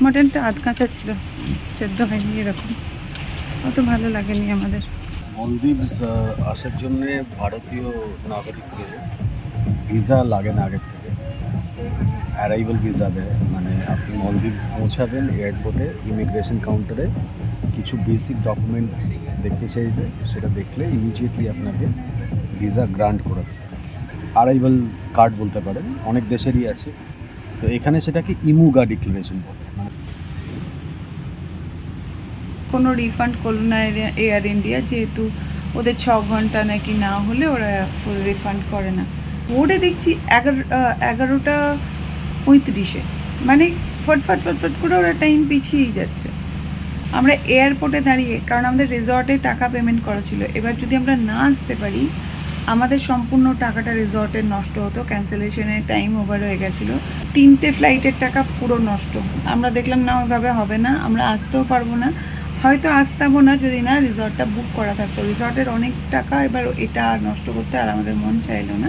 মটনটা আধ কাঁচা ছিল, সেদ্ধ হয়নি, এরকম অত ভালো লাগেনি আমাদের। মলদ্বীপস আসার জন্য ভারতীয় নাগরিকদের ভিসা লাগে না আগের থেকে, অ্যারাইভাল ভিসা দেয়। মানে আপনি মলদ্বীপস পৌঁছাবেন, এয়ারপোর্টে ইমিগ্রেশন কাউন্টারে কিছু বেসিক ডকুমেন্টস দেখতে চাইবে, সেটা দেখলে ইমিডিয়েটলি আপনাকে ভিসা গ্রান্ট করে দেবে। অ্যারাইভাল কার্ড বলতে পারেন, অনেক দেশেরই আছে। তো এখানে সেটাকে ইমুগা ডিক্লারেশন বলে। কোনো রিফান্ড করলো না এয়ার ইন্ডিয়া, যেহেতু ওদের 6 ঘন্টা নাকি না হলে ওরা ফুল রিফান্ড করে না। বোর্ডে দেখছি 11:35, মানে ফটফট ফটফট করে ওরা টাইম পিছিয়েই যাচ্ছে। আমরা এয়ারপোর্টে দাঁড়িয়ে, কারণ আমাদের রিসর্টে টাকা পেমেন্ট করা ছিল, এবার যদি আমরা না আসতে পারি আমাদের সম্পূর্ণ টাকাটা রিসর্টের নষ্ট হতো, ক্যান্সেলেশনের টাইম ওভার হয়ে গেছিলো, 3টে ফ্লাইটের টাকা পুরো নষ্ট। আমরা দেখলাম না, ওইভাবে হবে না, আমরা আসতেও পারবো না, হয়তো আসতামও না যদি না রিসর্টটা বুক করা থাকতো। রিসর্টের অনেক টাকা, এবার এটা নষ্ট করতে আর আমাদের মন চাইলো না।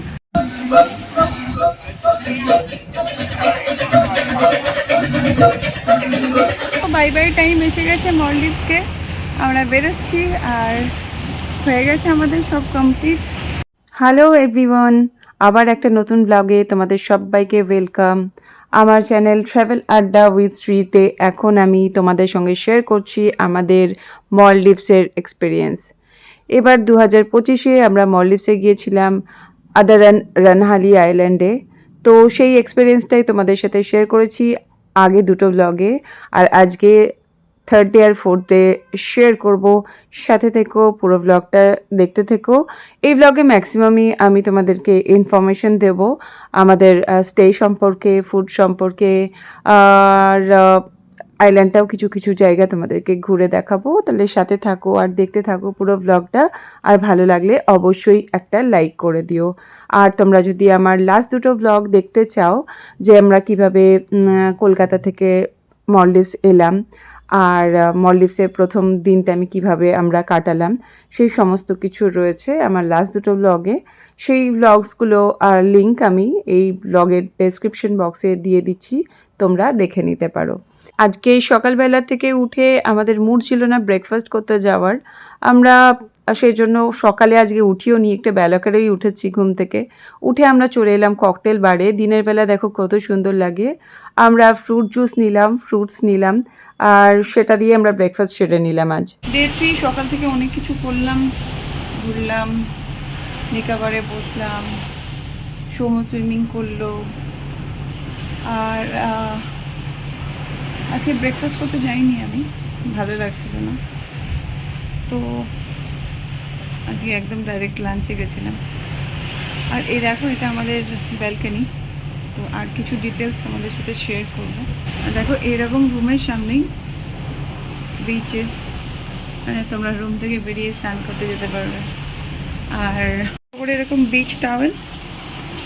বাই বাই টাইম এসে গেছে মলদ্বীপসকে, আমরা বেরোচ্ছি, আর হয়ে গেছে আমাদের সব কমপ্লিট। হ্যালো এভরিওয়ান, আবার একটা নতুন ব্লগে তোমাদের সবাইকে ওয়েলকাম। আমার চ্যানেল ট্রাভেল আড্ডা উইথ শ্রীতে এখন আমি তোমাদের সঙ্গে শেয়ার করছি আমাদের মলদ্বীপসের এক্সপিরিয়েন্স। এবার 2025-এ আমরা মলদ্বীপসে গিয়েছিলাম আদারান রানহালি আইল্যান্ডে। তো সেই এক্সপিরিয়েন্সটাই তোমাদের সাথে শেয়ার করেছি আগে দুটো ব্লগে, আর আজকে থার্ড ডে আর ফোর্থ ডে শেয়ার করব। সাথে থেকো, পুরো ব্লগটা দেখতে থেকো। এই ব্লগে ম্যাক্সিমামই আমি তোমাদেরকে ইনফরমেশন দেব আমাদের স্টে সম্পর্কে, ফুড সম্পর্কে, আর আইল্যান্ডটাও কিছু কিছু জায়গা তোমাদেরকে ঘুরে দেখাবো। তাহলে সাথে থাকো আর দেখতে থাকো পুরো ব্লগটা, আর ভালো লাগলে অবশ্যই একটা লাইক করে দিও। আর তোমরা যদি আমার লাস্ট দুটো ব্লগ দেখতে চাও, যে আমরা কিভাবে কলকাতা থেকে মলদ্বীপস এলাম, আর মলদ্বীপসের প্রথম দিনটা আমি কিভাবে আমরা কাটালাম, সেই সমস্ত কিছু রয়েছে আমার লাস্ট দুটো ব্লগে। সেই ব্লগসগুলো আর লিঙ্ক আমি এই ব্লগের ডেসক্রিপশন বক্সে দিয়ে দিচ্ছি, তোমরা দেখে নিতে পারো। আজকে সকালবেলা থেকে উঠে আমাদের মুড ছিল না ব্রেকফাস্ট করতে যাওয়ার, আমরা সেই জন্য সকালে আজকে উঠিও নি, একটু বেলা করেই উঠেছি ঘুম থেকে। উঠে আমরা চলে এলাম ককটেল বারে। দিনের বেলা দেখো কত সুন্দর লাগে। আমরা ফ্রুট জুস নিলাম, ফ্রুটস নিলাম, আর সেটা দিয়ে আমরা ব্রেকফাস্ট সেরে নিলাম। আজ ডে 3, সকাল থেকে অনেক কিছু করলাম, ঘুরলাম, নিকাবারে বসলাম, সোমো সুইমিং করলো, আর আজকে ব্রেকফাস্ট করতে যাইনি আমি, ভালো লাগছিল না, তো আজকে একদম ডাইরেক্ট লাঞ্চে গেছিলাম। আর এই দেখো, এটা আমাদের ব্যালকনি। তো আর কিছু ডিটেলস তোমাদের সাথে শেয়ার করবো। আর দেখো, এরকম রুমের সামনেই বিচেস, মানে তোমরা রুম থেকে বেরিয়ে স্নান করতে যেতে পারবে। আর করে এরকম বিচ টাওয়েল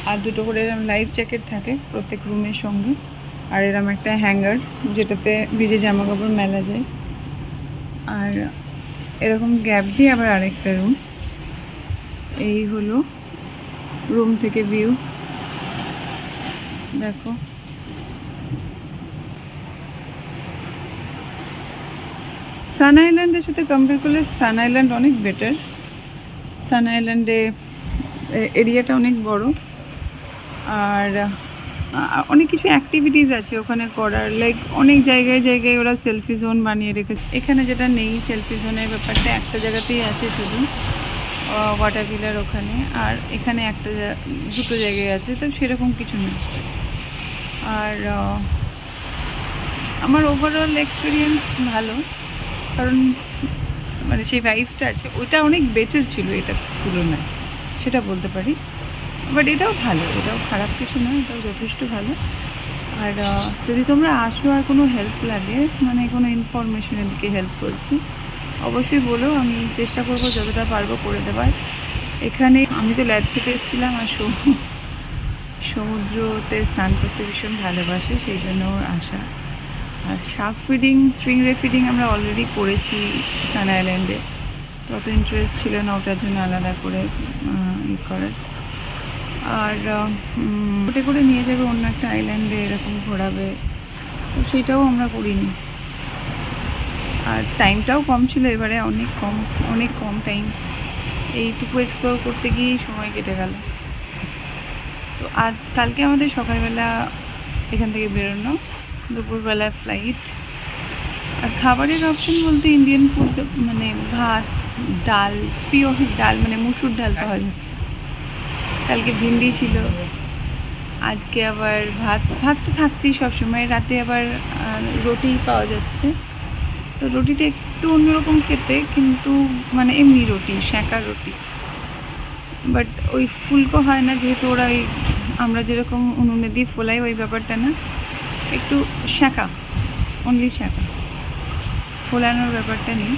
আর দুটো করে এরকম লাইফ জ্যাকেট থাকে প্রত্যেক রুমের সঙ্গে, আর এরকম একটা হ্যাঙ্গার যেটাতে ভিজে জামা কাপড় মেলা যায়। আর এরকম গ্যাপ দিয়ে আবার আরেকটা রুম। এই হলো রুম থেকে ভিউ, দেখো। সান আইল্যান্ডের সাথে কম্পেয়ার করলে সান আইল্যান্ড অনেক বেটার। সান আইল্যান্ডে এরিয়াটা অনেক বড়, আর অনেক কিছু অ্যাক্টিভিটিস আছে ওখানে করার, লাইক অনেক জায়গায় জায়গায় ওরা সেলফি জোন বানিয়ে রেখেছে। এখানে যেটা নেই সেলফি জোনের ব্যাপারটা, একটা জায়গাতেই আছে শুধু, ওয়াটার ভিলার ওখানে, আর এখানে দুটো জায়গায় আছে, তো সেরকম কিছু নেই। আর আমার ওভারঅল এক্সপিরিয়েন্স ভালো, কারণ মানে সেই ভাইবসটা আছে, ওইটা অনেক বেটার ছিল এটার তুলনায়, সেটা বলতে পারি। বাট এটাও ভালো, এটাও খারাপ কিছু নয়, এটাও যথেষ্ট ভালো। আর যদি তোমরা আসো আর কোনো হেল্প লাগে, মানে কোনো ইনফরমেশনের দিকে হেল্প করছি, অবশ্যই বলো, আমি চেষ্টা করবো যতটা পারবো করে দেওয়ার। এখানে আমি তো ল্যাব থেকে এসেছিলাম, আর সমুদ্রতে স্নান করতে ভীষণ ভালোবাসে, সেই জন্য ওর আসা। আর শার্ক ফিডিং, স্ট্রিংরে ফিডিং আমরা অলরেডি করেছি সান আইল্যান্ডে, তত ইন্টারেস্ট ছিল না ওটার জন্য আলাদা করে করার। আর ওটা করে নিয়ে যাবে অন্য একটা আইল্যান্ডে, এরকম ঘোরাবে, তো সেটাও আমরা করিনি। আর টাইমটাও কম ছিল এবারে, অনেক কম টাইম। এইটুকু এক্সপ্লোর করতে গিয়েই সময় কেটে গেল। তো আজ কালকে আমাদের সকালবেলা এখান থেকে বেরোনো, দুপুরবেলা ফ্লাইট। আর খাবারের অপশন বলতে ইন্ডিয়ান ফুড, মানে ভাত, ডাল, পিওর ডাল, মানে মুসুর ডাল পাওয়া যাচ্ছে। কালকে ভিন্ডি ছিল, আজকে আবার ভাত তো থাকছেই সবসময়। রাতে আবার রুটি পাওয়া যাচ্ছে। তো রুটিটা একটু অন্যরকম খেতে, কিন্তু মানে এমনি রুটি, সেঁকা রুটি, বাট ওই ফুলকো হয় না, যেহেতু ওরা ওই আমরা যেরকম উনুনে দিয়ে ফোলাই ওই ব্যাপারটা না, একটু সেঁকা, অনলি সেঁকা, ফোলানোর ব্যাপারটা নেই।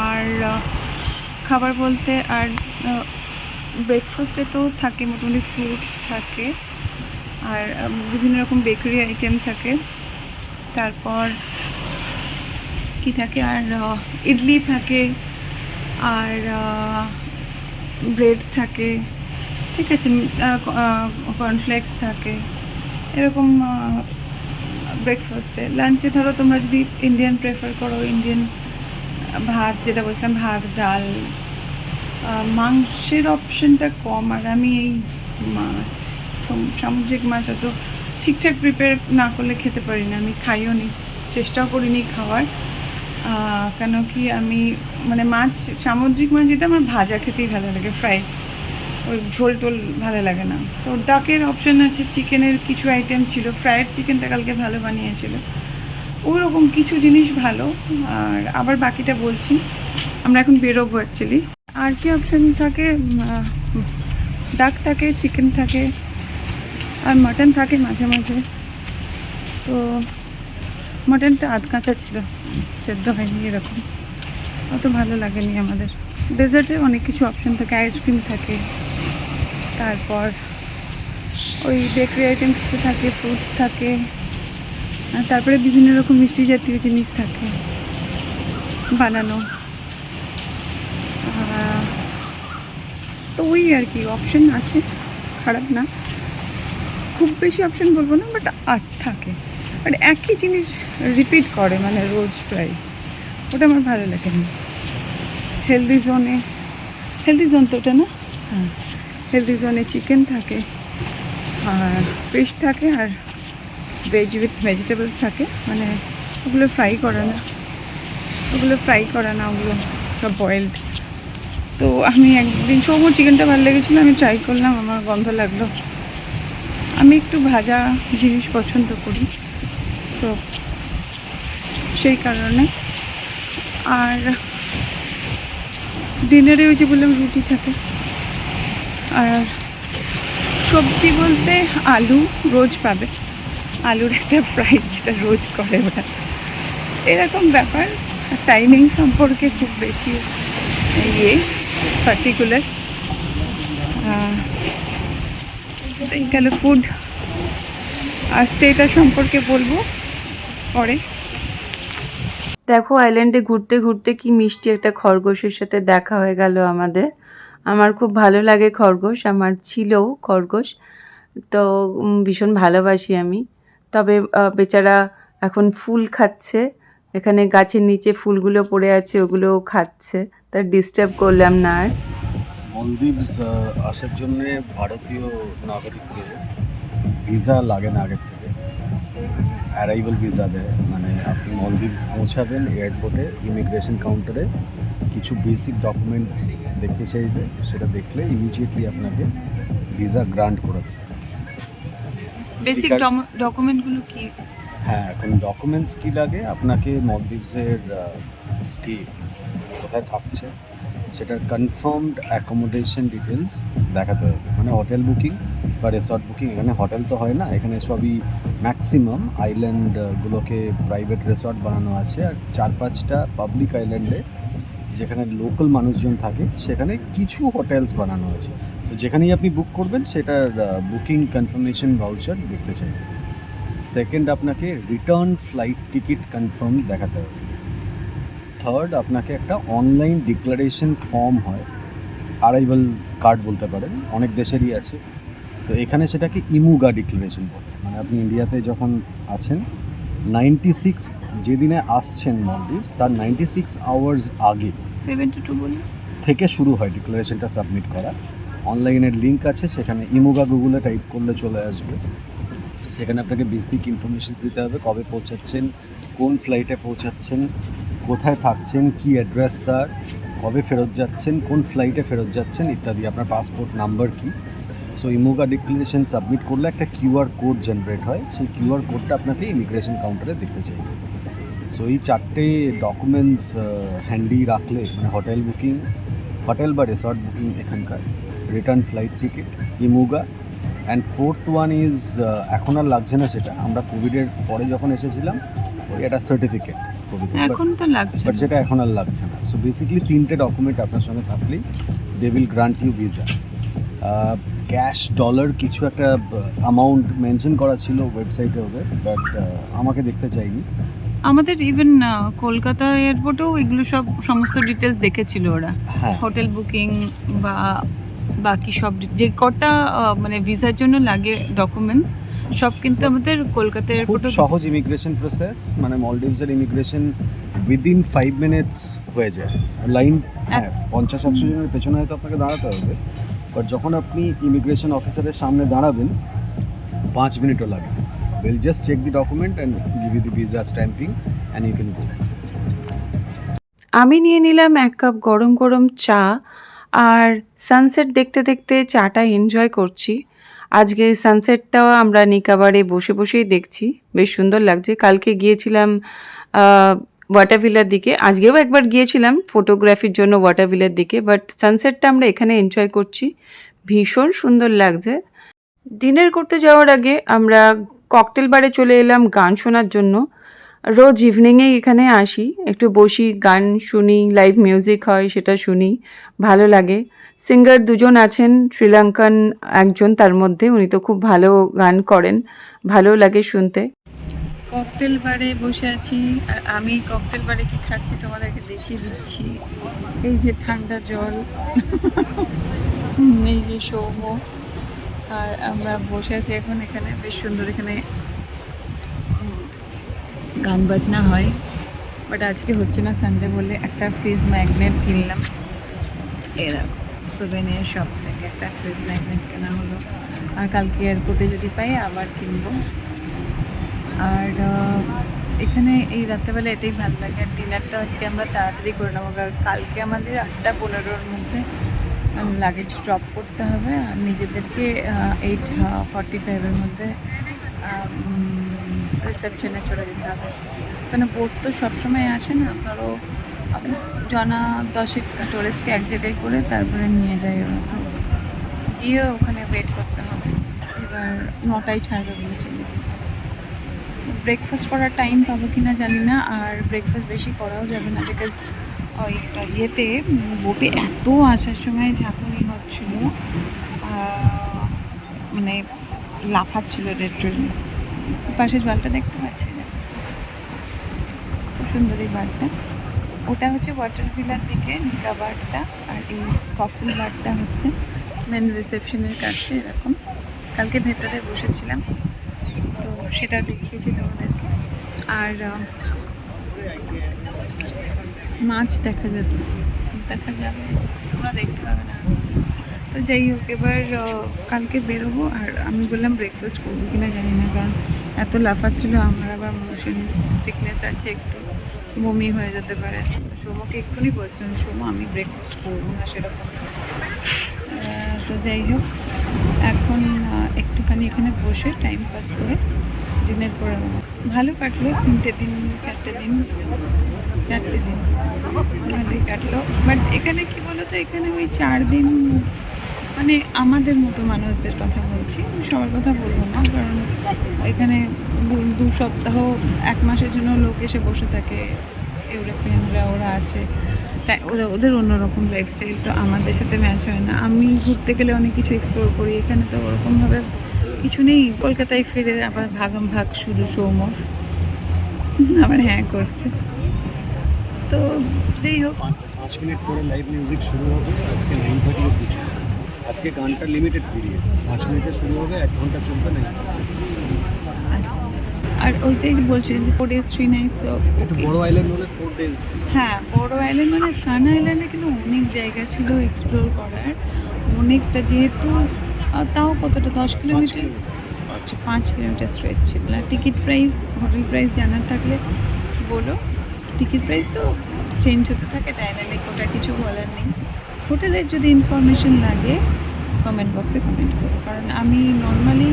আর খাবার বলতে আর ব্রেকফাস্টে তো থাকে মোটামুটি ফ্রুটস থাকে, আর বিভিন্ন রকম বেকারি আইটেম থাকে। তারপর কি থাকে, আর ইডলি থাকে, আর ব্রেড থাকে, ঠিক আছে, কর্নফ্লেক্স থাকে, এরকম ব্রেকফাস্টে। লাঞ্চে ধরো তোমরা যদি ইন্ডিয়ান প্রেফার করো, ইন্ডিয়ান ভাত, যেটা বলছিলাম, ভাত, ডাল, মাংসের অপশনটা কম। আর আমি এই মাছ, সামুদ্রিক মাছ অত ঠিকঠাক প্রিপেয়ার না করলে খেতে পারি না। আমি খাইও নি, চেষ্টাও করিনি খাওয়ার। কেন কি আমি মানে মাছ, সামুদ্রিক মাছ যেটা আমার ভাজা খেতেই ভালো লাগে, ফ্রাই, ওই ঝোল টোল ভালো লাগে না। তো ডাকের অপশান আছে, চিকেনের কিছু আইটেম ছিল, ফ্রায়েড চিকেনটা কালকে ভালো বানিয়েছিল, ওই রকম কিছু জিনিস ভালো। আর আবার বাকিটা বলছি, আমরা এখন বেরোবো অ্যাকচুয়ালি। আর কি অপশান থাকে, ডাক থাকে, চিকেন থাকে, আর মাটন থাকে মাঝে মাঝে। তো মাটনটা আধ কাঁচা ছিল, সেদ্ধ হয়নি, এরকম অত ভালো লাগেনি আমাদের। ডেজার্টে অনেক কিছু অপশান থাকে, আইসক্রিম থাকে, তারপর ওই বেকারি আইটেম কিছু থাকে, ফ্রুটস থাকে, আর তারপরে বিভিন্ন রকম মিষ্টি জাতীয় জিনিস থাকে বানানো। তো ওই আর কি অপশান আছে, খারাপ না, খুব বেশি অপশান বলবো না, বাট থাকে। বাট একই জিনিস রিপিট করে, মানে রোজ প্রায়, ওটা আমার ভালো লাগে না। হেলদি জোন তো ওটা না, হ্যাঁ, হেলদি জোনে চিকেন থাকে, আর ফিশ থাকে, আর ভেজিটেবলস থাকে, মানে ওগুলো ফ্রাই করা না, ওগুলো সব বয়েলড। তো আমি একদিন সৌম্যর চিকেনটা ভালো লেগেছিলো, আমি ট্রাই করলাম, আমার গন্ধ লাগলো। আমি একটু ভাজা জিনিস পছন্দ করি, সো সেই কারণে। আর ডিনারে ওই যে বললাম রুটি থাকে, আর সবজি বলতে আলু রোজ পাবে, আলুর একটা ফ্রাই যেটা রোজ করে ওটা, এরকম ব্যাপার। টাইমিং সম্পর্কে খুব বেশি পার্টিকুলার। এই গেল ফুড। আর স্টেটা সম্পর্কে বলবো পরে। দেখো, আইল্যান্ডে ঘুরতে ঘুরতে কি মিষ্টি একটা খরগোশের সাথে দেখা হয়ে গেল আমাদের। আমার খুব ভালো লাগে খরগোশ, আমার ছিলও খরগোশ, তো ভীষণ ভালোবাসি আমি। তবে বেচারা এখন ফুল খাচ্ছে, এখানে গাছের নিচে ফুলগুলো পড়ে আছে, ওগুলোও খাচ্ছে, তার ডিস্টার্ব করলাম না আর। মলদ্বীপস আসার জন্যে ভারতীয় নাগরিকদের ভিসা লাগে না আগের থেকে, অ্যারাইভাল ভিসা দেয়। মানে আপনি মলদ্বীপস পৌঁছাবেন, এয়ারপোর্টে ইমিগ্রেশন কাউন্টারে কিছু বেসিক ডকুমেন্টস দেখতে চাইবে, সেটা দেখলে ইমিডিয়েটলি আপনাকে ভিসা গ্রান্ট করে দেবে। বেসিক ডকুমেন্টগুলো কি? হ্যাঁ, এখন ডকুমেন্টস কী লাগে, আপনাকে মলদ্বীপসের স্টে কোথায় থাকছে সেটার কনফার্মড অ্যাকোমোডেশন ডিটেলস দেখাতে হবে। মানে হোটেল বুকিং বা রিসর্ট বুকিং, এখানে হোটেল তো হয় না, এখানে সবই ম্যাক্সিমাম আইল্যান্ডগুলোকে প্রাইভেট রিসর্ট বানানো আছে, আর 4-5টা পাবলিক আইল্যান্ডে যেখানে লোকাল মানুষজন থাকে সেখানে কিছু হোটেলস বানানো আছে। তো যেখানেই আপনি বুক করবেন সেটার বুকিং কনফার্মেশন ভাউচার দেখতে চাইবে। সেকেন্ড, আপনাকে রিটার্ন ফ্লাইট টিকিট কনফার্ম দেখাতে হবে। থার্ড, আপনাকে একটা অনলাইন ডিক্লারেশন ফর্ম হয়, অ্যারাইভাল কার্ড বলতে পারেন, অনেক দেশেরই আছে, তো এখানে সেটাকে ইমুগা ডিক্লারেশন বলে। মানে আপনি ইন্ডিয়াতে যখন আছেন 96 যেদিনে আসছেন মলদ্বীপস তার 96 আওয়ার্স আগে 72 বলে থেকে শুরু হয় ডিক্লারেশনটা সাবমিট করা। অনলাইনের লিঙ্ক আছে, সেখানে ইমুগা গুগলে টাইপ করলে চলে আসবে। সেখানে আপনাকে বেসিক ইনফরমেশন দিতে হবে, কবে পৌঁছাচ্ছেন, কোন ফ্লাইটে পৌঁছাচ্ছেন, কোথায় থাকছেন, কি অ্যাড্রেস তার, কবে ফেরত যাচ্ছেন, কোন ফ্লাইটে ফেরত যাচ্ছেন ইত্যাদি, আপনার পাসপোর্ট নাম্বার কী। সো ইমুগা ডিক্লারেশন সাবমিট করলে একটা কিউআর কোড জেনারেট হয়, সেই কিউআর কোডটা আপনাকে ইমিগ্রেশন কাউন্টারে দেখতে চাইবে। সো এই 4টে ডকুমেন্টস হ্যান্ডি রাখলে, মানে হোটেল বা রিসর্ট বুকিং এখানকার, রিটার্ন ফ্লাইট টিকিট, ইমুগা, অ্যান্ড ফোর্থ ওয়ান ইজ এখন আর লাগছে না সেটা, আমরা কোভিডের পরে যখন এসেছিলাম ওই একটা সার্টিফিকেট কোভিডের, এখন তো লাগছে বাট সেটা এখন আর লাগছে না। সো বেসিক্যালি 3টে ডকুমেন্ট আপনার সঙ্গে থাকলেই they will grant you visa. Cash dollar কিছু একটা অ্যামাউন্ট মেনশন করা ছিল ওয়েবসাইটে ওদের, বাট আমাকে দেখতে চাইনি। আমাদের ইভেন কলকাতা এয়ারপোর্টেও এগুলো সমস্ত ডিটেলস দেখেছিল ওরা, হ্যাঁ, হোটেল বুকিং বা বাকি সব যে কটা মানে ভিসার জন্য লাগে ডকুমেন্টস সব কিন্তু আমাদের কলকাতা খুব এয়ারপোর্টে সহজ ইমিগ্রেশন প্রসেস, মানে মলদ্বীপসের ইমিগ্রেশন উইদিন 5 মিনিটস হয়ে যায়। লাইন হ্যাঁ 50-100 জনের পেছনে হয়তো আপনাকে দাঁড়াতে হবে, বাট যখন আপনি ইমিগ্রেশন অফিসারের সামনে দাঁড়াবেন 5 মিনিটও লাগে। Will just check the document and give you the visa stamping and you can go. আমি নিয়ে নিলাম 1 কাপ গরম গরম চা আর সানসেট দেখতে দেখতে চাটা এনজয় করছি। আজকে সানসেটটাও আমরা নিকাবারে বসে বসেই দেখছি, বেশ সুন্দর লাগছে। কালকে গিয়েছিলাম ওয়াটার ভিলার দিকে, আজকেও একবার গিয়েছিলাম ফটোগ্রাফির জন্য ওয়াটার ভিলার দিকে, বাট সানসেটটা আমরা এখানে এনজয় করছি, ভীষণ সুন্দর লাগছে। ডিনার করতে যাওয়ার আগে আমরা ককটেল বারে চলে এলাম গান শোনার জন্য। রোজ ইভিনিংয়ে এখানে আসি, একটু বসি, গান শুনি, লাইভ মিউজিক হয় সেটা শুনি, ভালো লাগে। সিঙ্গার দুজন আছেন, শ্রীলঙ্কান একজন তার মধ্যে, উনি তো খুব ভালো গান করেন, ভালো লাগে শুনতে। ককটেল বারে বসে আছি আর আমি ককটেল বারে কি খাচ্ছি তোমাদেরকে দেখিয়ে দিচ্ছি। এই যে ঠান্ডা জল, এই যে সৌম্য, আর আমরা বসে আছি এখন এখানে, বেশ সুন্দর এখানে গান বাজনা হয়, বাট আজকে হচ্ছে না সানডে বলে একটা ফ্রিজ ম্যাগনেট কিনলাম। এরকম সোভেনিয়ার শপ থেকে একটা ফ্রিজ ম্যাগনেট কেনা হলো, আর কালকে এয়ারপোর্টে যদি পাই আবার কিনবো। আর এখানে এই রাত্রেবেলা এটাই ভালো লাগে। আর ডিনারটা আজকে আমরা তাড়াতাড়ি করে নেবো, কারণ কালকে আমাদের 8:15-র মধ্যে লাগেজ ড্রপ করতে হবে, আর নিজেদেরকে 8:45-এর মধ্যে রিসেপশনে চলে যেতে হবে। ওখানে বোট তো সবসময় আসে না, ধরো জনা 10 টুরিস্টকে এক জায়গায় করে তারপরে নিয়ে যায়, ওরা তো গিয়ে ওখানে ওয়েট করতে হবে। এবার 9টায় ছাড়বে বলেছে। ব্রেকফাস্ট করার টাইম পাবো কি না জানি না, আর ব্রেকফাস্ট বেশি করাও যাবে না, বিকজ ওই ইয়েতে বোটে এত আসার সময় ঝাঁকুনি হচ্ছিল, মানে লাফাচ্ছিল রেস্টুরেন্ট। পাশের বালটা দেখতে পাচ্ছি না, খুব সুন্দর এই বারটা। ওটা হচ্ছে ওয়াটার ভিলার দিকে নিকা বারটা, আর এই ককটেল বারটা হচ্ছে মেন রিসেপশনের কাছে এরকম। কালকে ভেতরে বসেছিলাম তো সেটা দেখিয়েছি তোমাদেরকে। আর মাছ দেখা যাবে, তোমরা দেখতে পাবে না। তো যাই হোক, এবার কালকে বেরোবো, আর আমি বললাম ব্রেকফাস্ট করবো কিনা জানি না, কারণ এত লাফাচ্ছিলো। আমার আবার মোশন সিকনেস আছে, একটু বমি হয়ে যেতে পারে। সোমকে এক্ষুনি বলছিলাম, সোম আমি ব্রেকফাস্ট করবো না সেরকম। তো যাই হোক, এখন একটুখানি এখানে বসে টাইম পাস করে ডিনার করে নেবো। ভালো কাটলো 3টে দিন 4টে দিন, 4টে দিন ভালোই কাটলো। বাট এখানে কি বলো তো, এখানে ওই 4 দিন মানে আমাদের মতো মানুষদের কথা বলছি, সবার কথা বলবো না, কারণ এখানে 2 সপ্তাহ 1 মাসের জন্য লোক এসে বসে থাকে, ইউরোপিয়ানরা ওরা আসে, তাই ওদের অন্যরকম লাইফস্টাইল, তো আমাদের সাথে ম্যাচ হয় না। আমি ঘুরতে গেলে অনেক কিছু এক্সপ্লোর করি, এখানে তো ওরকমভাবে কিছু নেই। কলকাতায় ফিরে আবার ভাগাম ভাগ শুরু, সৌমর আবার হ্যাঁ করছে। তো যাই হোক, 5 মিনিট পরে লাইভ মিউজিক শুরু হবে, আজকে 9:30 অবধি। আজকে গানটা লিমিটেড পিরিয়ড, 5 মিনিটে শুরু হবে, 1 ঘন্টা চলবে না। আচ্ছা, আর ওইটাই বলছিলেন 4 days 3 nights। একটু বড় আইল্যান্ড হলে 4 days। হ্যাঁ, বড় আইল্যান্ড মানে সান আইল্যান্ডে কিন্তু অনেক জায়গা ছিল এক্সপ্লোর করার, অনেকটা, যেহেতু তাও কতটা 10 কিলোমিটার, আচ্ছা 5 কিলোমিটার স্ট্রেচ ছিল। আর টিকিট প্রাইস, হোটেল প্রাইস জানার থাকলে বলো। টিকিট প্রাইস তো চেঞ্জ হতে থাকে, ডাইনামিক, ওটা কিছু বলার নেই। হোটেলের যদি ইনফরমেশন লাগে কমেন্ট বক্সে কমেন্ট করো, কারণ আমি নর্মালি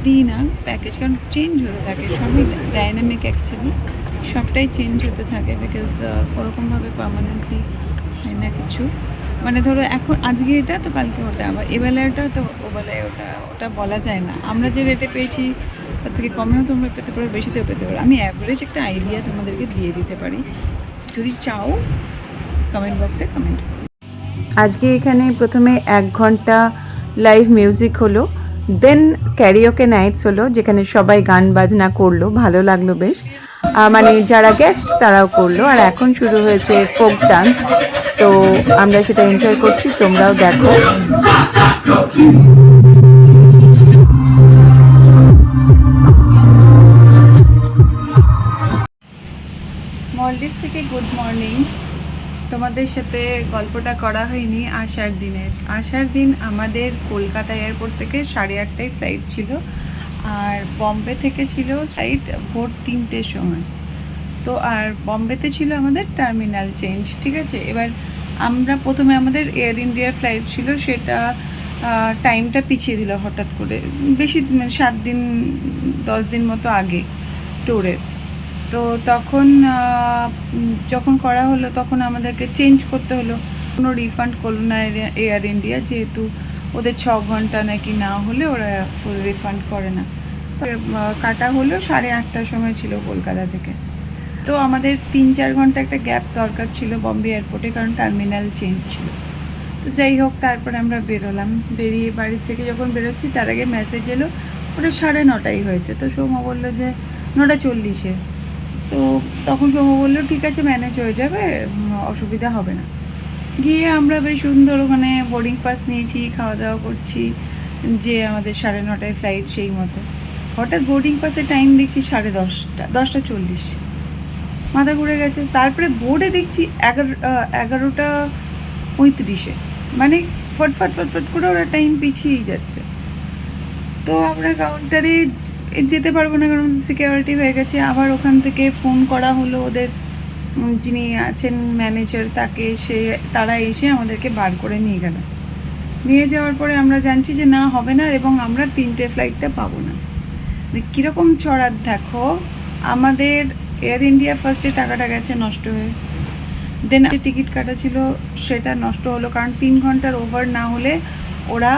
দিই না প্যাকেজ, কারণ চেঞ্জ হতে থাকে, সবই ডাইনামিক অ্যাকচুয়ালি, সবটাই চেঞ্জ হতে থাকে, বিকজ ওরকমভাবে পার্মানেন্টলি হয় না কিছু। মানে ধরো এখন আজকে এটা তো কালকে ওটা, আবার এবেলাটা তো ওবেলায় ওটা, ওটা বলা যায় না। আমরা যে রেটে পেয়েছি তার থেকে কমেও তোমরা পেতে পারো, বেশিতেও পেতে পারো। আমি অ্যাভারেজ একটা আইডিয়া তোমাদেরকে দিয়ে দিতে পারি, যদি চাও কমেন্ট বক্সে কমেন্ট করো। আজকে এখানে প্রথমে 1 ঘন্টা লাইভ মিউজিক হলো, দেন ক্যারিওকে নাইটস হলো, যেখানে সবাই গান বাজনা করলো, ভালো লাগলো বেশ। মানে যারা গেস্ট তারাও করলো। আর এখন শুরু হয়েছে ফোক ডান্স, তো আমরা সেটা এনজয় করছি, তোমরাও দেখো। মলদ্বীপ থেকে গুড মর্নিং। তোমাদের সাথে গল্পটা করা হয়নি আসার দিনের। আসার দিন আমাদের কলকাতা এয়ারপোর্ট থেকে 8:30টায় ফ্লাইট ছিল, আর বম্বে থেকে ছিল ফ্লাইট ভোর 3টের সময়। তো আর বম্বেতে ছিল আমাদের টার্মিনাল চেঞ্জ, ঠিক আছে। এবার আমরা প্রথমে আমাদের এয়ার ইন্ডিয়ার ফ্লাইট ছিল, সেটা টাইমটা পিছিয়ে দিল হঠাৎ করে, বেশি 7 দিন 10 দিন মতো আগে ট্যুরের। তো তখন যখন করা হলো তখন আমাদেরকে চেঞ্জ করতে হলো, কোনো রিফান্ড করলো না এয়ার ইন্ডিয়া, যেহেতু ওদের 6 ঘন্টা নাকি না হলে ওরা ফুল রিফান্ড করে না। তো কাটা হলো 8:30টার সময় ছিল কলকাতা থেকে। তো আমাদের 3-4 ঘন্টা একটা গ্যাপ দরকার ছিল বম্বে এয়ারপোর্টে, কারণ টার্মিনাল চেঞ্জ ছিল। তো যাই হোক, তারপরে আমরা বেরোলাম। বেরিয়ে বাড়ির থেকে যখন বেরোচ্ছি তার আগে মেসেজ এলো ওটা 9:30 হয়েছে। তো সৌম্য বললো যে 9:40-এ। তো তখন সৌম্য বললো ঠিক আছে, ম্যানেজ হয়ে যাবে, অসুবিধা হবে না। গিয়ে আমরা বেশ সুন্দর ওখানে বোর্ডিং পাস নিয়েছি, খাওয়া দাওয়া করছি, যে আমাদের 9:30টায় ফ্লাইট সেই মতো। হঠাৎ বোর্ডিং পাসের টাইম দেখছি 10:30, 10:40, মাথা ঘুরে গেছে। তারপরে বোর্ডে দেখছি 11:35, মানে ফটফট ফটফট করে ওরা টাইম পিছিয়েই যাচ্ছে। তো আমরা কাউন্টারে যেতে পারবো না, কারণ সিকিউরিটি হয়ে গেছে। আবার ওখান থেকে ফোন করা হলো ওদের যিনি আছেন ম্যানেজার, তারা এসে আমাদেরকে বার করে নিয়ে গেল। নিয়ে যাওয়ার পরে আমরা জানছি যে না, হবে না, এবং আমরা 3টে ফ্লাইটটা পাবো না। কীরকম ছড়ার দেখো, আমাদের এয়ার ইন্ডিয়া ফার্স্টে টাকাটা গেছে নষ্ট হয়ে, দেন টিকিট কাটা ছিল সেটা নষ্ট হলো, কারণ 3 ঘন্টার ওভার না হলে ওরা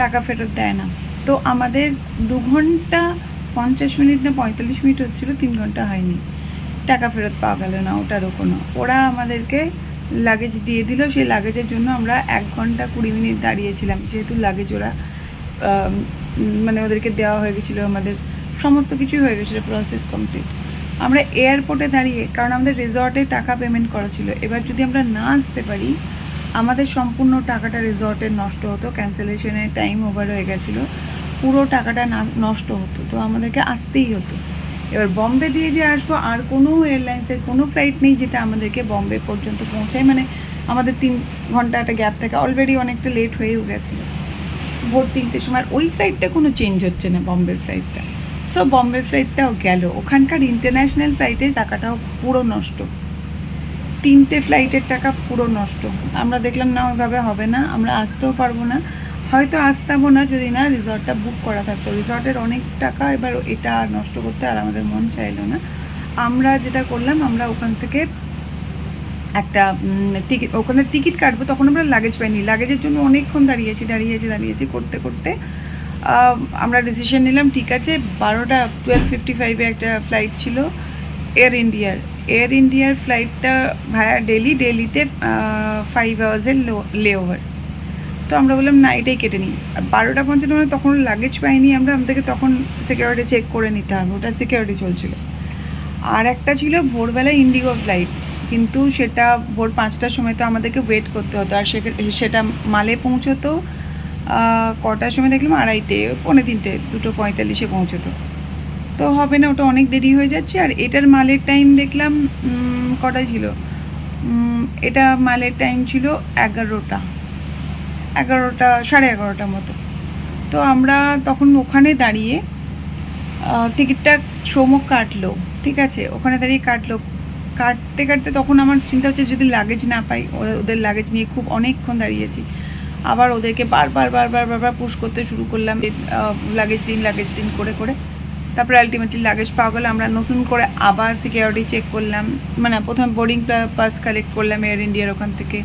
টাকা ফেরত দেয় না। তো আমাদের 2 ঘন্টা 50 মিনিট না 45 মিনিট হচ্ছিল, 3 ঘন্টা হয়নি, টাকা ফেরত পাওয়া গেল না ওটারও কোনো। ওরা আমাদেরকে লাগেজ দিয়ে দিল, সেই লাগেজের জন্য আমরা 1 ঘন্টা 20 মিনিট দাঁড়িয়েছিলাম, যেহেতু লাগেজ ওরা মানে ওদেরকে দেওয়া হয়ে গেছিলো, আমাদের সমস্ত কিছুই হয়ে গেছিলো, প্রসেস কমপ্লিট। আমরা এয়ারপোর্টে দাঁড়িয়ে, কারণ আমাদের রিসর্টে টাকা পেমেন্ট করা ছিল, এবার যদি আমরা না আসতে পারি আমাদের সম্পূর্ণ টাকাটা রিসর্টের নষ্ট হতো, ক্যান্সেলেশনের টাইম ওভার হয়ে গেছিলো, পুরো টাকাটা নষ্ট হতো। তো আমাদেরকে আসতেই হতো। এবার বম্বে দিয়ে যে আসবো, আর কোনো এয়ারলাইন্সের কোনো ফ্লাইট নেই যেটা আমাদেরকে বম্বে পর্যন্ত পৌঁছায়, মানে আমাদের 3 ঘন্টা একটা গ্যাপ থাকে, অলরেডি অনেকটা লেট হয়েও গেছিলো ভোর 3টের সময়। ওই ফ্লাইটটা কোনো চেঞ্জ হচ্ছে না, বম্বের ফ্লাইটটা। সো বম্বের ফ্লাইটটাও গেল, ওখানকার ইন্টারন্যাশনাল ফ্লাইটে টাকাটাও পুরো নষ্ট, 3টে ফ্লাইটের টাকা পুরো নষ্ট। আমরা দেখলাম না, ওইভাবে হবে না, আমরা আসতেও পারবো না, হয়তো আসতামও না যদি না রিসর্টটা বুক করা থাকতো। রিসর্টের অনেক টাকা এবার এটা নষ্ট করতে আর আমাদের মন চাইলো না। আমরা যেটা করলাম, আমরা ওখান থেকে একটা ওখানে টিকিট কাটবো, তখন আমরা লাগেজ পাইনি, লাগেজের জন্য অনেকক্ষণ দাঁড়িয়েছি করতে করতে আমরা ডিসিশন নিলাম ঠিক আছে, 12:55-এ একটা ফ্লাইট ছিল এয়ার ইন্ডিয়ার ফ্লাইটটা ভায়া দিল্লিতে 5 আওয়ার্সের লেওভার। তো আমরা বললাম না, এটাই কেটে নিই। আর 12:55 মানে তখন লাগেজ পাইনি আমরা, আমাদেরকে তখন সিকিউরিটি চেক করে নিতে হবে, ওটা সিকিউরিটি চলছিল। আর একটা ছিল ভোরবেলায় ইন্ডিগো ফ্লাইট, কিন্তু সেটা ভোর 5টার সময় তো আমাদেরকে ওয়েট করতে হতো, আর সেটা মালে পৌঁছতো কটার সময় দেখলাম 2:30, 2:45, 2:45 পৌঁছতো। তো হবে না, ওটা অনেক দেরি হয়ে যাচ্ছে। আর এটার মালের টাইম দেখলাম কটা ছিল, এটা মালের টাইম ছিল 11টা, 11:30 মতো। তো আমরা তখন ওখানে দাঁড়িয়ে টিকিটটা সৌমক কাটলো, ঠিক আছে, ওখানে দাঁড়িয়ে কাটতে কাটতে তখন আমার চিন্তা হচ্ছে যদি লাগেজ না পাই, ওদের লাগেজ নিয়ে খুব অনেকক্ষণ দাঁড়িয়েছি। আবার ওদেরকে বারবার পুশ করতে শুরু করলাম, লাগেজ দিন করে করে। তারপরে আলটিমেটলি লাগেজ পাওয়া গেলো। আমরা নতুন করে আবার সিকিউরিটি চেক করলাম, মানে প্রথমে বোর্ডিং পাস কালেক্ট করলাম এয়ার ইন্ডিয়ার ওখান থেকে,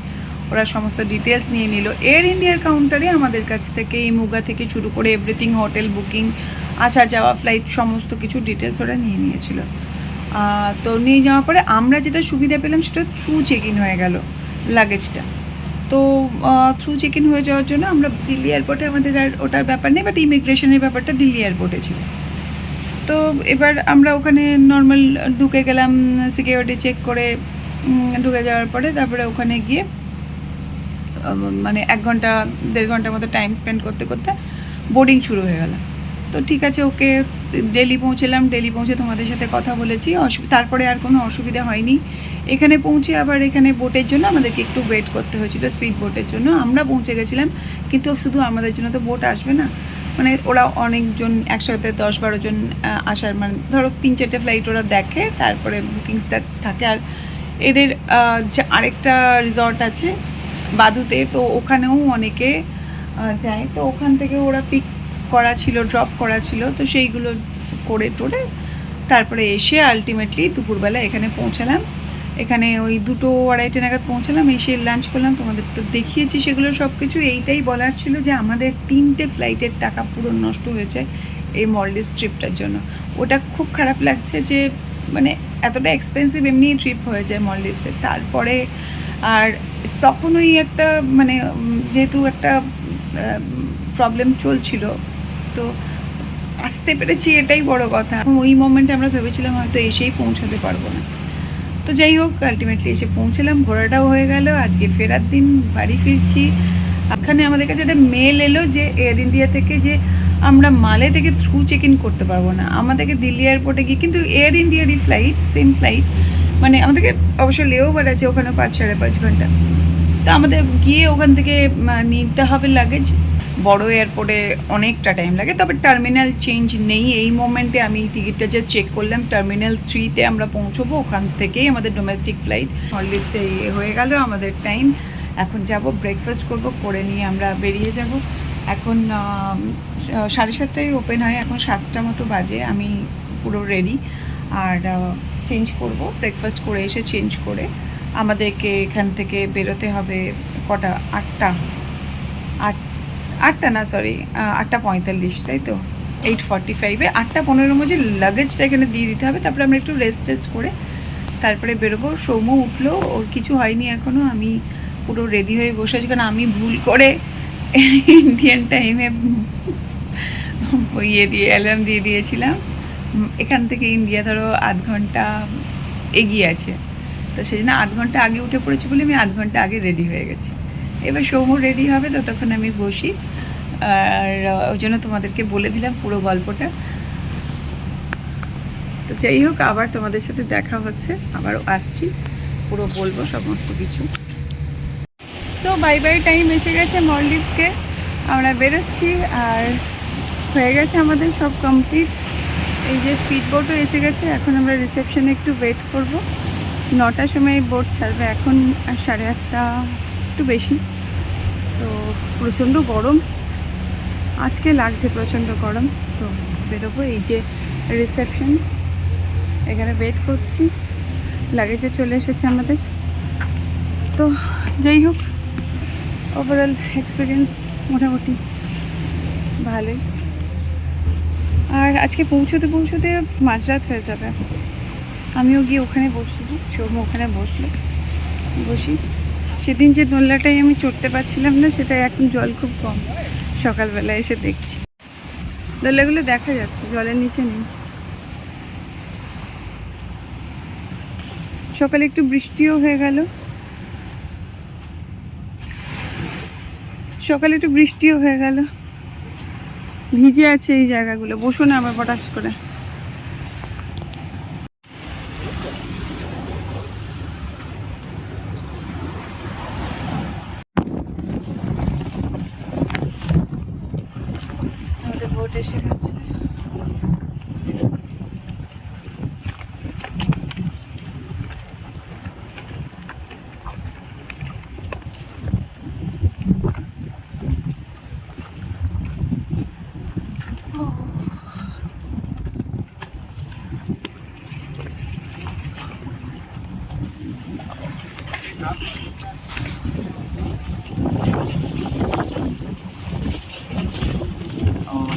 ওরা সমস্ত ডিটেলস নিয়ে নিল। এয়ার ইন্ডিয়ার কাউন্টারে আমাদের কাছ থেকে এই মুগা থেকে শুরু করে এভরিথিং, হোটেল বুকিং, আসা যাওয়া, ফ্লাইট, সমস্ত কিছু ডিটেলস ওরা নিয়ে নিয়েছিল। তো নিয়ে যাওয়ার পরে আমরা যেটা সুবিধা পেলাম সেটা থ্রু চেক ইন হয়ে গেল লাগেজটা। তো থ্রু চেক ইন হয়ে যাওয়ার জন্য আমরা দিল্লি এয়ারপোর্টে, আমাদের আর ওটার ব্যাপার নেই, বাট ইমিগ্রেশনের ব্যাপারটা দিল্লি এয়ারপোর্টে ছিল। তো এবার আমরা ওখানে নর্মাল ঢুকে গেলাম, সিকিউরিটি চেক করে ঢুকে যাওয়ার পরে তারপরে ওখানে গিয়ে মানে 1-1.5 ঘন্টার মতো টাইম স্পেন্ড করতে করতে বোর্ডিং শুরু হয়ে গেল। তো ঠিক আছে, ওকে, দিল্লি পৌঁছলাম। দিল্লি পৌঁছে তোমাদের সাথে কথা বলেছি, তারপরে আর কোনো অসুবিধা হয়নি। এখানে পৌঁছে আবার এখানে বোটের জন্য আমাদেরকে একটু ওয়েট করতে হয়েছিল, স্পিড বোটের জন্য। আমরা পৌঁছে গেছিলাম, কিন্তু শুধু আমাদের জন্য তো বোট আসবে না, মানে ওরা অনেকজন একসাথে 10-12 জন আসার, মানে ধরো 3-4টে ফ্লাইট ওরা দেখে, তারপরে বুকিংসটা থাকে। আর এদের আরেকটা রিসর্ট আছে বাদুতে, তো ওখানেও অনেকে যায়। তো ওখান থেকে ওরা পিক করা ছিল, ড্রপ করা ছিল, তো সেইগুলো করে টোরে তারপরে এসে আলটিমেটলি দুপুরবেলা এখানে পৌঁছালাম। এখানে ওই 2-2:30 নাগাদ পৌঁছালাম, এসে লাঞ্চ করলাম। তোমাদের তো দেখিয়েছি সেগুলো সব কিছু। এইটাই বলার ছিল যে আমাদের 3টে ফ্লাইটের টাকা পুরো নষ্ট হয়েছে এই মলডিভস ট্রিপটার জন্য। ওটা খুব খারাপ লাগছে যে মানে এতটা এক্সপেন্সিভ এমনি ট্রিপ হয়ে যায় মলডিভসের, তারপরে আর তখন ওই একটা মানে যেহেতু একটা প্রবলেম চলছিল, তো আসতে পেরেছি, এটাই বড় কথা। এখন ওই মোমেন্টে আমরা ভেবেছিলাম হয়তো এসেই পৌঁছাতে পারবো না। তো যাই হোক, আলটিমেটলি এসে পৌঁছলাম, ঘোরাটাও হয়ে গেল। আজকে ফেরার দিন, বাড়ি ফিরছি। এখানে আমাদের কাছে একটা মেল এলো যে এয়ার ইন্ডিয়া থেকে যে আমরা মালে থেকে থ্রু চেক ইন করতে পারবো না, আমাদেরকে দিল্লি এয়ারপোর্টে গিয়ে, কিন্তু এয়ার ইন্ডিয়ারই ফ্লাইট, সেম ফ্লাইট, মানে আমাদেরকে অবশ্য লেওভার আছে ওখানে 5-5.5 ঘন্টা। তো আমাদের গিয়ে ওখান থেকে নিতে হবে লাগেজ। বড় এয়ারপোর্টে অনেকটা টাইম লাগে, তবে টার্মিনাল চেঞ্জ নেই এই মোমেন্টে। আমি টিকিটটা জাস্ট চেক করলাম, টার্মিনাল 3-তে আমরা পৌঁছবো, ওখান থেকেই আমাদের ডোমেস্টিক ফ্লাইট। মলডিভসে হয়ে গেল আমাদের টাইম। এখন যাব, ব্রেকফাস্ট করব, করে নিয়ে আমরা বেরিয়ে যাব। এখন 7:30টায় ওপেন হয়, এখন 7টা মতো বাজে। আমি পুরো রেডি, আর চেঞ্জ করব, ব্রেকফাস্ট করে এসে চেঞ্জ করে আমাদেরকে এখান থেকে বেরোতে হবে কটা, 8টা না, সরি 8:45, তাই তো, 8:45-এ 8:15 মধ্যে লাগেজটা এখানে দিয়ে দিতে হবে। তারপরে আমরা একটু রেস্ট করে তারপরে বেরোবো। সৌম্য উঠলো, ওর কিছু হয়নি এখনও। আমি পুরো রেডি হয়ে বসে আছি, কারণ আমি ভুল করে ইন্ডিয়ান টাইমে অ্যালার্ম দিয়ে দিয়েছিলাম। এখান থেকে ইন্ডিয়া ধরো 8 ঘন্টা এগিয়ে আছে, তো সেই জন্য 8 ঘন্টা আগে উঠে পড়েছি বলে আমি 8 ঘন্টা আগে রেডি হয়ে গেছি। এবার সৌম্য রেডি হবে, ততক্ষণ আমি বসি। আর ওই জন্য তোমাদেরকে বলে দিলাম পুরো গল্পটা। তো যাই হোক, আবার তোমাদের সাথে দেখা হচ্ছে, আবারও আসছি, পুরো বলবো সমস্ত কিছু। সো বাই টাইম এসে গেছে মলডিভসকে, আমরা বেরোচ্ছি। আর হয়ে গেছে আমাদের সব কমপ্লিট। এই যে স্পিড বোটও এসে গেছে, এখন আমরা রিসেপশনে একটু ওয়েট করব। 9টার সময় বোট ছাড়বে, এখন 8:30, একটু বেশি। তো প্রচণ্ড গরম আজকে লাগছে, প্রচণ্ড গরম। তো বেরোবো। এই যে রিসেপশন, এখানে ওয়েট করছি, লাগেজও চলে এসেছে আমাদের। তো যাই হোক, ওভারঅল এক্সপিরিয়েন্স মোটামুটি ভালোই। আর আজকে পৌঁছতে মাঝরাত হয়ে যাবে। আমিও গিয়ে ওখানে বসি, সৌম্য ওখানে বসি। সেদিন যে দোলনাটাই আমি চড়তে পারছিলাম না, সেটা এখন জল খুব কম। সকালবেলা এসে দেখছি দোলনাগুলো দেখা যাচ্ছে, জলের নিচে নেই। সকালে একটু বৃষ্টিও হয়ে গেল, ভিজে আছে এই জায়গাগুলো। বসো না আবার পটাশ করে। আমাদের বোট এসে গেছে।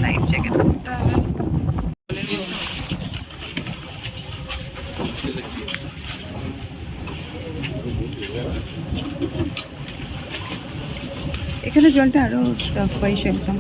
লাইফ জ্যাকেট পরতে হবে। এখানে জলটা আরো পয়সা একদম।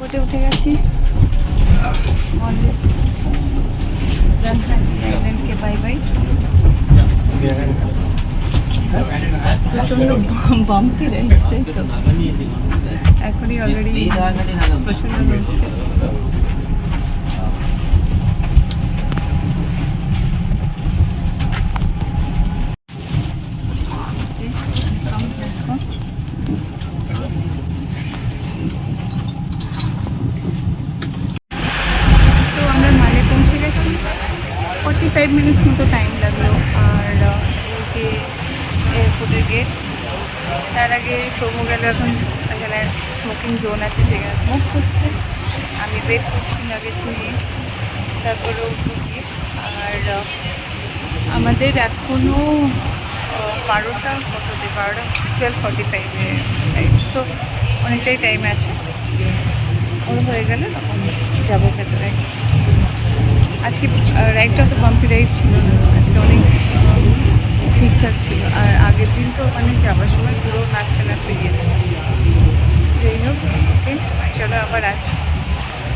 বোটে উঠে গেছি। আইল্যান্ডকে বাই বাই। প্রচন্ড বাম্পি রাইডস, তাই তো? এখনই অলরেডি প্রচন্ড হচ্ছে। তো আমরা মালে পৌঁছে গেছি। 45 মিনিটস মতো টাইম লাগলো। আর এই যে এয়ারপোর্টের গেট, তার আগে সৌম্য গেল এখন এখানে স্মোকিং জোন আছে, সেখানে স্মোক করতে। আমি ওয়েট করছি লাগেজ নিয়ে, তারপরে উঠবো গিয়ে। আর আমাদের এখনও 12টা 12:45 টাইম, তো অনেকটাই টাইম আছে। ওর হয়ে গেলে তখন যাবো ভেতরে। আজকে রাইডটা তো বাম্পি রাইড ছিল না, আজকে অনেক ঠিকঠাক ছিল। আর আগের দিন তো ওখানে যাওয়ার সময় পুরো নাচতে নাচতে গিয়েছি। যাই হোক, ওকে, চলো আবার আসছি।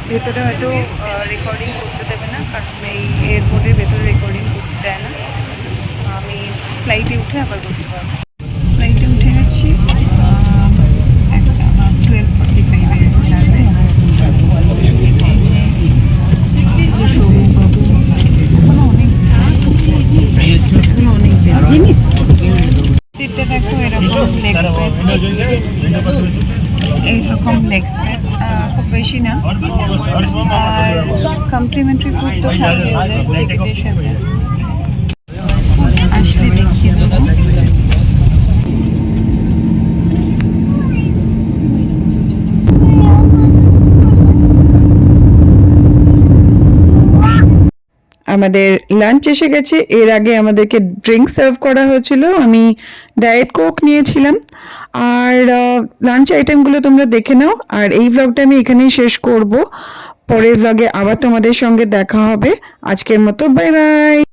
ভেতরে হয়তো রেকর্ডিং করতে দেবে না, কারণ এই এয়ারপোর্টের ভেতরে রেকর্ডিং করতে দেয় না। আমি ফ্লাইটে উঠে আবার করতে পারবো। ফ্লাইটে উঠে গেছি, 12:45-এ ছাড়বে। সিটটা দেখো, এরকম লেগ স্পেস, এইরকম লেগ স্পেস, খুব বেশি না। আর কমপ্লিমেন্টারি ফুড তো থাকবে টিকিটের সাথে, আসলে দেখিয়ে দেবো। আমাদের লাঞ্চ এসে গেছে। এর আগে আমাদেরকে ড্রিঙ্ক সার্ভ করা হয়েছিল। আমি ডায়েট কোক নিয়েছিলাম। আর লাঞ্চ আইটেমগুলো তোমরা দেখে নাও। আর এই ব্লগটা আমি এখানেই শেষ করব। পরের ব্লগে আবার তোমাদের সঙ্গে দেখা হবে। আজকের মতো বাই বাই।